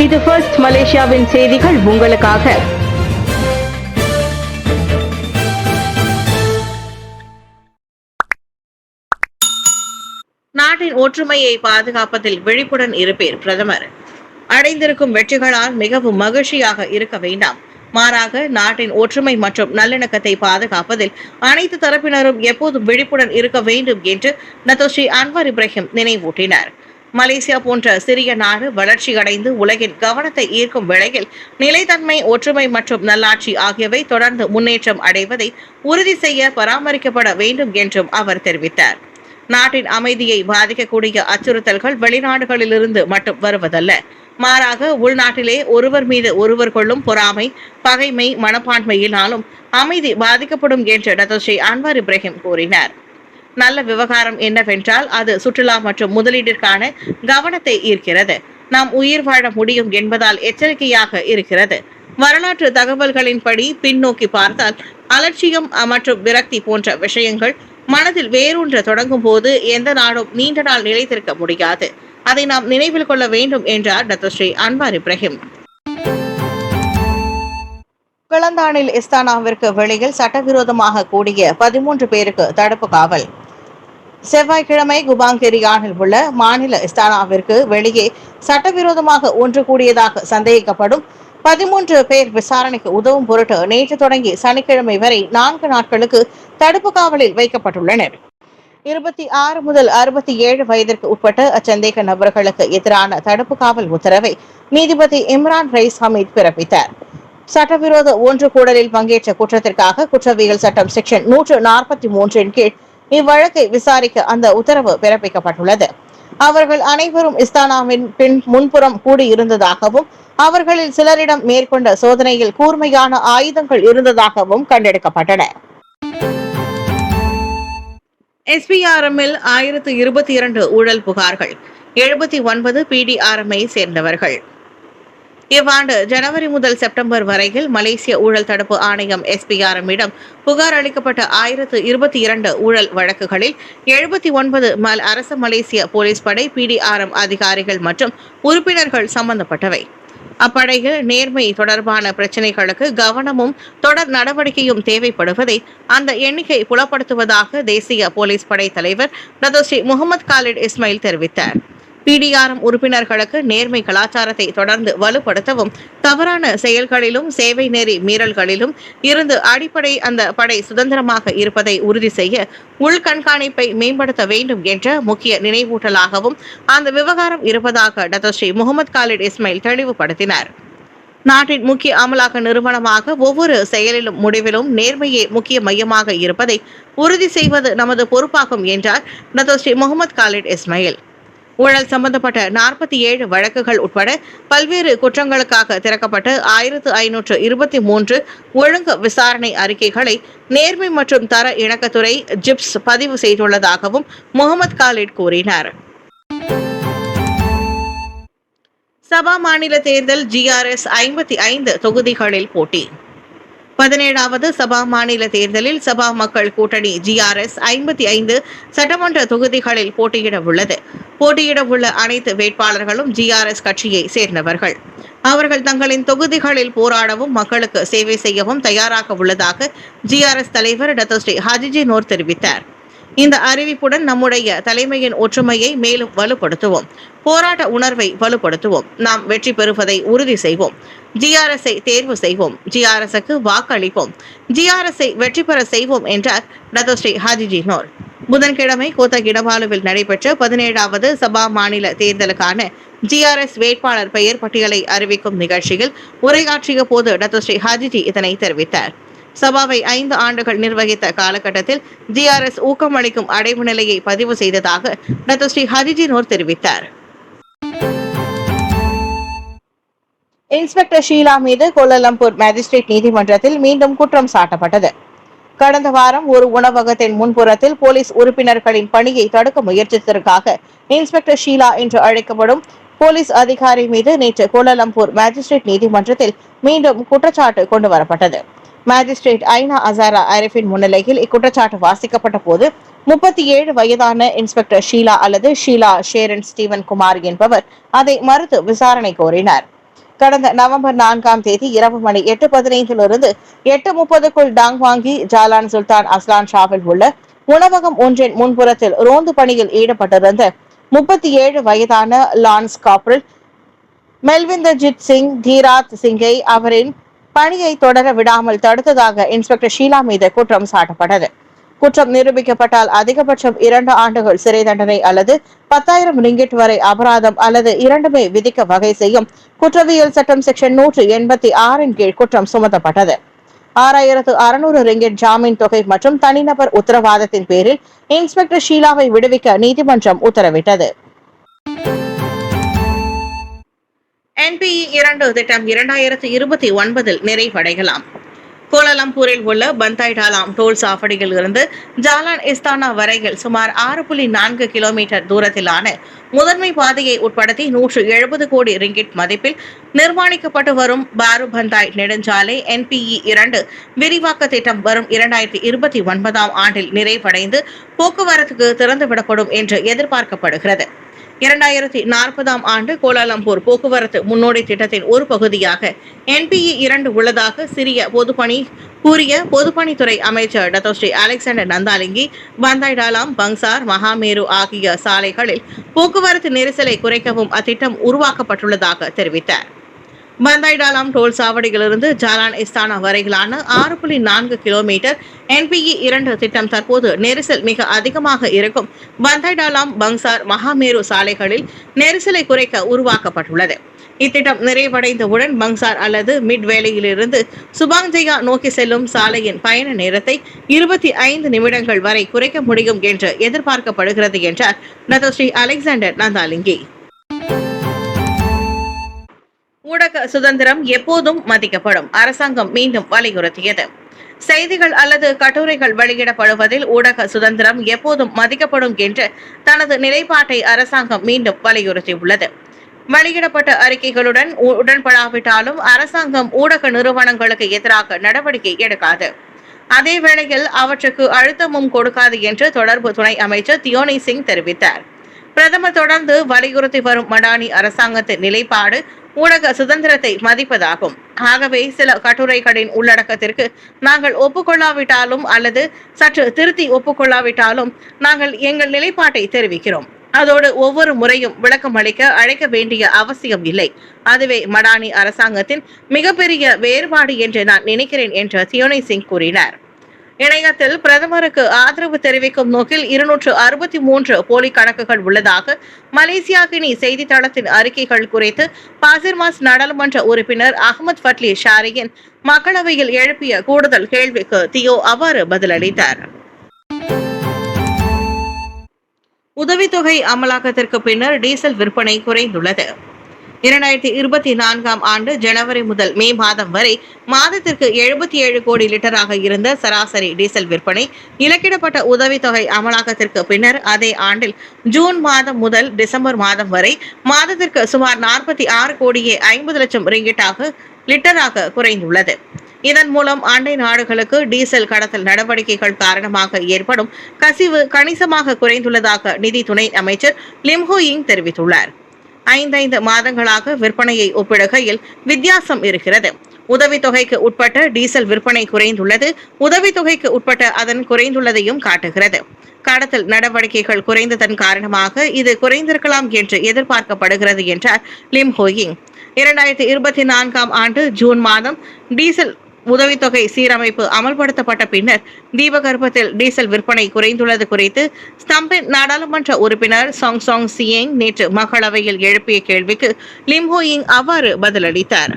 இது ஃபர்ஸ்ட் மலேசியாவின் செய்திகள் உங்களுக்காக. நாட்டின் ஒற்றுமையை பாதுகாப்பதில் விழிப்புடன் இருப்பேர் பிரதமர். அடைந்திருக்கும் வெற்றிகளால் மிகவும் மகிழ்ச்சியாக இருக்க வேண்டாம். மாறாக நாட்டின் ஒற்றுமை மற்றும் நல்லிணக்கத்தை பாதுகாப்பதில் அனைத்து தரப்பினரும் எப்போதும் விழிப்புடன் இருக்க வேண்டும் என்று டத்தோஸ்ரீ அன்வார் இப்ராஹிம் நினைவூட்டினார். மலேசியா போன்ற சிறிய நாடு வளர்ச்சியடைந்து உலகின் கவனத்தை ஈர்க்கும் வேளையில் நிலைத்தன்மை, ஒற்றுமை மற்றும் நல்லாட்சி ஆகியவை தொடர்ந்து முன்னேற்றம் அடைவதை உறுதி செய்ய பராமரிக்கப்பட வேண்டும் என்றும் அவர் தெரிவித்தார். நாட்டின் அமைதியை பாதிக்கக்கூடிய அச்சுறுத்தல்கள் வெளிநாடுகளிலிருந்து மட்டும் வருவதல்ல, மாறாக உள்நாட்டிலே ஒருவர் மீது ஒருவர் கொள்ளும் பொறாமை, பகைமை மனப்பான்மையினாலும் அமைதி பாதிக்கப்படும் என்று டத்தோஸ்ரீ அன்வார் இப்ராஹிம் கூறினார். நல்ல விவகாரம் என்னவென்றால் அது சுற்றுலா மற்றும் முதலீட்டிற்கான கவனத்தை ஈர்க்கிறது. நாம் உயிர் வாழ முடியும் என்பதால் எச்சரிக்கையாக இருக்கிறது. வரலாற்று தகவல்களின்படி பின்னோக்கி பார்த்தால் அலட்சியம் மற்றும் விரக்தி போன்ற விஷயங்கள் மனதில் வேரூன்ற தொடங்கும் போது எந்த நாடும் நீண்ட நாள் நிலைத்திருக்க முடியாது. அதை நாம் நினைவில் கொள்ள வேண்டும் என்றார் டத்தோஸ்ரீ அன்வார் இப்ராஹிம். கிளந்தானில் இஸ்தானாவிற்கு வெளியில் சட்டவிரோதமாக கூடிய 13 பேருக்கு தடுப்பு காவல். செவ்வாய்க்கிழமை குபாங்கெரியானில் உள்ள மாநில இஸ்தானாவிற்கு வெளியே சட்டவிரோதமாக ஒன்று கூடியதாக சந்தேகிக்கப்படும் 13 பேர் விசாரணைக்கு உதவும் பொருட்டு நேற்று தொடங்கி சனிக்கிழமை வரை 4 நாட்களுக்கு தடுப்பு காவலில் வைக்கப்பட்டுள்ளனர். 26 முதல் 67 வயதிற்கு உட்பட்ட அச்சந்தேக நபர்களுக்கு எதிரான தடுப்பு காவல் உத்தரவை நீதிபதி இம்ரான் ரைஸ் ஹமீத் பிறப்பித்தார். சட்டவிரோத ஒன்று கூடலில் பங்கேற்ற குற்றத்திற்காக குற்றவியல் சட்டம் செக்ஷன் 143 கீழ் இவ்வழக்கை விசாரிக்க அந்த உத்தரவு பிறப்பிக்கப்பட்டுள்ளது. அவர்கள் அனைவரும் இஸ்தானாவின் முன்புறம் கூடியிருந்ததாகவும் அவர்களில் சிலரிடம் மேற்கொண்ட சோதனையில் கூர்மையான ஆயுதங்கள் இருந்ததாகவும் கண்டெடுக்கப்பட்டன. SPRM-இல் 1022 ஊழல் புகார்கள், 79 PDRM-ஐ சேர்ந்தவர்கள். இவ்வாண்டு ஜனவரி முதல் செப்டம்பர் வரையில் மலேசிய ஊழல் தடுப்பு ஆணையம் SPRM-இடம் புகார் அளிக்கப்பட்ட 1022 ஊழல் வழக்குகளில் 79 அரசு மலேசிய போலீஸ் படை PDRM அதிகாரிகள் மற்றும் உறுப்பினர்கள் சம்பந்தப்பட்டவை. அப்படையில் நேர்மை தொடர்பான பிரச்சினைகளுக்கு கவனமும் தொடர் நடவடிக்கையும் தேவைப்படுவதை அந்த எண்ணிக்கை புலப்படுத்துவதாக தேசிய போலீஸ் படை தலைவர் டத்தோஸ்ரீ முகமது காலிட் இஸ்மாயில் தெரிவித்தார். PDRM உறுப்பினர்களுக்கு நேர்மை கலாச்சாரத்தை தொடர்ந்து வலுப்படுத்தவும், தவறான செயல்களிலும் சேவை நெறி மீறல்களிலும் இருந்து அடிப்படை அந்த படை சுதந்திரமாக இருப்பதை உறுதி செய்ய உள்கண்காணிப்பை மேம்படுத்த வேண்டும் என்ற முக்கிய நினைவூட்டலாகவும் அந்த விவகாரம் இருப்பதாக டத்தோஸ்ரீ முகமது காலிட் இஸ்மாயில் தெளிவுபடுத்தினார். நாட்டின் முக்கிய அமலாக்க நிறுவனமாக ஒவ்வொரு செயலிலும் முடிவிலும் நேர்மையே முக்கிய மையமாக இருப்பதை உறுதி செய்வது நமது பொறுப்பாகும் என்றார் டத்தோஸ்ரீ முகமது காலிட் இஸ்மாயில். ஊழல் சம்பந்தப்பட்ட 47 வழக்குகள் உட்பட பல்வேறு குற்றங்களுக்காக திறக்கப்பட்ட 1523 ஒழுங்கு விசாரணை அறிக்கைகளை நேர்மை மற்றும் தர இணக்கத்துறை ஜிப்ஸ் பதிவு செய்துள்ளதாகவும் முகமது காலிட் கூறினார். சபா மாநில தேர்தல் GRS 55 தொகுதிகளில் போட்டி. 17வது சபா மாநில தேர்தலில் சபா மக்கள் கூட்டணி GRS 55 சட்டமன்ற தொகுதிகளில் போட்டியிட உள்ளது. போட்டியிட உள்ள அனைத்து வேட்பாளர்களும் GRS கட்சியை சேர்ந்தவர்கள். அவர்கள் தங்களின் தொகுதிகளில் போராடவும் மக்களுக்கு சேவை செய்யவும் தயாராக உள்ளதாக GRS தலைவர் டத்தோஸ்ரீ ஹாஜிஜி நூர் தெரிவித்தார். இந்த அறிவிப்புடன் நம்முடைய தலைமையின் ஒற்றுமையை மேலும் வலுப்படுத்துவோம், போராட்ட உணர்வை வலுப்படுத்துவோம், நாம் வெற்றி பெறுவதை உறுதி செய்வோம், GRS-ஐ தேர்வு செய்வோம், GRS-க்கு வாக்களிப்போம், GRS-ஐ வெற்றி பெற செய்வோம் என்றார் டத்தோஸ்ரீ ஹாஜிஜி நூர். புதன்கிழமை கோத்தா கிடபாலுவில் நடைபெற்ற 17வது சபா மாநில தேர்தலுக்கான GRS வேட்பாளர் பெயர் பட்டியலை அறிவிக்கும் நிகழ்ச்சியில் உரையாற்றிய போது டத்தோஸ்ரீ ஹாஜிஜி இதனை தெரிவித்தார். சபாவை 5 ஆண்டுகள் நிர்வகித்த காலகட்டத்தில் GRS ஊக்கமளிக்கும் அடைவு நிலையை பதிவு செய்ததாக டத்தோஸ்ரீ ஹாஜிஜி நூர் தெரிவித்தார். இன்ஸ்பெக்டர் ஷீலா மீது கோலாலம்பூர் மேஜிஸ்ட்ரேட் நீதிமன்றத்தில் மீண்டும் குற்றம் சாட்டப்பட்டது. கடந்த வாரம் ஒரு உணவகத்தின் முன்புறத்தில் போலீஸ் உறுப்பினர்களின் பணியை தடுக்க முயற்சித்ததற்காக இன்ஸ்பெக்டர் ஷீலா என்று அழைக்கப்படும் போலீஸ் அதிகாரி மீது நேற்று கோலாலம்பூர் மேஜிஸ்ட்ரேட் நீதிமன்றத்தில் மீண்டும் குற்றச்சாட்டு கொண்டு வரப்பட்டது. மேஜிஸ்ட்ரேட் ஐனா அசாரா அரிஃபின் முன்னிலையில் இக்குற்றச்சாட்டு வாசிக்கப்பட்ட போது 37 வயதான இன்ஸ்பெக்டர் ஷீலா அல்லது ஷீலா ஷேரன் ஸ்டீவன் குமார் என்பவர் அதை மறுத்து விசாரணை கோரினார். கடந்த நவம்பர் 4ஆம் தேதி இரவு மணி 8:15 8:30 டாங் வாங்கி ஜாலான் சுல்தான் அஸ்லான் ஷாவில் உள்ள உணவகம் ஒன்றின் முன்புறத்தில் ரோந்து பணியில் ஈடுபட்டிருந்த 37 வயதான லான்ஸ் காப்ரல் மெல்விந்தர்ஜித் சிங் தீராத் சிங்கை அவரின் பணியை தொடர விடாமல் தடுத்ததாக இன்ஸ்பெக்டர் ஷீலா மீது குற்றம் சாட்டப்பட்டது. குற்றம் நிரூபிக்கப்பட்டால் அதிகபட்சம் 2 ஆண்டுகள் சிறை தண்டனை அல்லது 10,000 ரிங்கிட் வரை அபராதம் அல்லது இரண்டுமே விதிக்க வகை செய்யும் குற்றவியல் சட்டம் செக்ஷன் 186 கீழ் குற்றம் சுமத்தப்பட்டது. 6,600 ரிங்கிட் ஜாமீன் தொகை மற்றும் தனிநபர் உத்தரவாதத்தின் பேரில் இன்ஸ்பெக்டர் ஷீலாவை விடுவிக்க நீதிமன்றம் உத்தரவிட்டது. NPE 2 திட்டம் 2029 நிறைவடையலாம். கோலாலம்பூரில் உள்ள பந்தாய் டாலாம் டோல் சாவடியில் இருந்து ஜாலான் இஸ்தானா வரையில் சுமார் 6.4 கிலோமீட்டர் தூரத்திலான முதன்மை பாதையை உட்படுத்தி 170 கோடி ரிங்கிட் மதிப்பில் நிர்மாணிக்கப்பட்டு வரும் பாரு பந்தாய் நெடுஞ்சாலை NPE 2 விரிவாக்க திட்டம் வரும் 2029ஆம் ஆண்டில் நிறைவடைந்து போக்குவரத்துக்கு திறந்துவிடப்படும் என்று எதிர்பார்க்கப்படுகிறது. 2040ஆம் ஆண்டு கோலாலம்பூர் போக்குவரத்து முன்னோடி திட்டத்தின் ஒரு பகுதியாக NPE 2 உள்ளதாக கூறிய பொதுப்பணித்துறை அமைச்சர் Datuk Seri Alexander Nanta Linggi Pantai Dalam Bangsar Mahameru ஆகிய சாலைகளில் போக்குவரத்து நெரிசலை குறைக்கவும் அத்திட்டம் உருவாக்கப்பட்டுள்ளதாக தெரிவித்தார். பந்தாய் டாலாம் டோல் சாவடியிலிருந்து ஜாலான் இஸ்தானா வரையிலான 6.4 கிலோமீட்டர் NPE 2 திட்டம் தற்போது நெரிசல் மிக அதிகமாக இருக்கும் பந்தாய் டாலாம் பங்சார் மகாமேரு சாலைகளில் நெரிசலை குறைக்க உருவாக்கப்பட்டுள்ளது. இத்திட்டம் நிறைவடைந்தவுடன் பங்சார் அல்லது மிட் வேலையிலிருந்து சுபாங்ஜயா நோக்கி செல்லும் சாலையின் பயண நேரத்தை 25 நிமிடங்கள் வரை குறைக்க முடியும் என்று எதிர்பார்க்கப்படுகிறது என்றார் டத்தோஸ்ரீ அலெக்சாண்டர் நந்தாலிங்கி. ஊடக சுதந்திரம் எப்போதும் மதிக்கப்படும், அரசாங்கம் மீண்டும் வலியுறுத்தியது. செய்திகள் அல்லது கட்டுரைகள் வெளியிடப்படுவதில் ஊடக சுதந்திரம் எப்போதும் மதிக்கப்படும் என்று தனது நிலைப்பாட்டை அரசாங்கம் மீண்டும் வலியுறுத்தியுள்ளது. வெளியிடப்பட்ட அறிக்கைகளுடன் உடன்படாவிட்டாலும் அரசாங்கம் ஊடக நிறுவனங்களுக்கு எதிராக நடவடிக்கை எடுக்காது. அதே வேளையில் அவற்றுக்கு அழுத்தமும் கொடுக்காது என்று தொடர்பு துணை அமைச்சர் தியோனி சிங் தெரிவித்தார். பிரதமர் தொடர்ந்து வலியுறுத்தி வரும் மடானி அரசாங்கத்தின் நிலைப்பாடு ஊடக சுதந்திரத்தை மதிப்பதாகும். ஆகவே சில கட்டுரைகளின் உள்ளடக்கத்திற்கு நாங்கள் ஒப்புக்கொள்ளாவிட்டாலும் அல்லது சற்று திருத்தி ஒப்புக்கொள்ளாவிட்டாலும் நாங்கள் எங்கள் நிலைப்பாட்டை தெரிவிக்கிறோம். அதோடு ஒவ்வொரு முறையும் விளக்கம் அளிக்க அழைக்க வேண்டிய அவசியம் இல்லை. அதுவே மடானி அரசாங்கத்தின் மிகப்பெரிய வேறுபாடு என்று நான் நினைக்கிறேன் என்று தியோனி சிங் கூறினார். இணையத்தில் பிரதமருக்கு ஆதரவு தெரிவிக்கும் நோக்கில் 263 போலி கணக்குகள் உள்ளதாக மலேசியா கினி செய்தித்தளத்தின் அறிக்கைகள் குறித்து பாசிர்மாஸ் நாடாளுமன்ற உறுப்பினர் அகமது ஃபட்லி ஷாரியின் மக்களவையில் எழுப்பிய கூடுதல் கேள்விக்கு தியோ அவ்வாறு பதிலளித்தார். உதவித்தொகை அமலாக்கத்திற்கு பின்னர் டீசல் விற்பனை குறைந்துள்ளது. 2024ஆம் ஆண்டு ஜனவரி முதல் மே மாதம் வரை மாதத்திற்கு 77 கோடி லிட்டராக இருந்த சராசரி டீசல் விற்பனை இலக்கிடப்பட்ட உதவித்தொகை அமலாக்கத்திற்கு பின்னர் அதே ஆண்டில் ஜூன் மாதம் முதல் டிசம்பர் மாதம் வரை மாதத்திற்கு சுமார் 46 கோடியே 50 லட்சம் லிட்டராக குறைந்துள்ளது. இதன் மூலம் அண்டை நாடுகளுக்கு டீசல் கடத்தல் நடவடிக்கைகள் காரணமாக ஏற்படும் கசிவு கணிசமாக குறைந்துள்ளதாக நிதி துணை அமைச்சர் லிம் ஹோ யிங் தெரிவித்துள்ளார். 5 மாதங்களாக விற்பனையை ஒப்பிடுகையில் வித்தியாசம் இருக்கிறது. உதவித்தொகைக்கு உட்பட்ட டீசல் விற்பனை குறைந்துள்ளது, உதவித்தொகைக்கு உட்பட்ட அதன் குறைந்துள்ளதையும் காட்டுகிறது. கடத்தல் நடவடிக்கைகள் குறைந்ததன் காரணமாக இது குறைந்திருக்கலாம் என்று எதிர்பார்க்கப்படுகிறது என்றார் லிம் ஹோ யிங். 2024ஆம் ஆண்டு ஜூன் மாதம் டீசல் உதவித்தொகை சீரமைப்பு அமல்படுத்தப்பட்ட பின்னர் தீபகற்பத்தில் டீசல் விற்பனை குறைந்துள்ளது குறித்து ஸ்தம்பின் நாடாளுமன்ற உறுப்பினர் சாங் சியேங் நேற்று மக்களவையில் எழுப்பிய கேள்விக்கு லிம் ஹோ யிங் அவ்வாறு பதிலளித்தார்.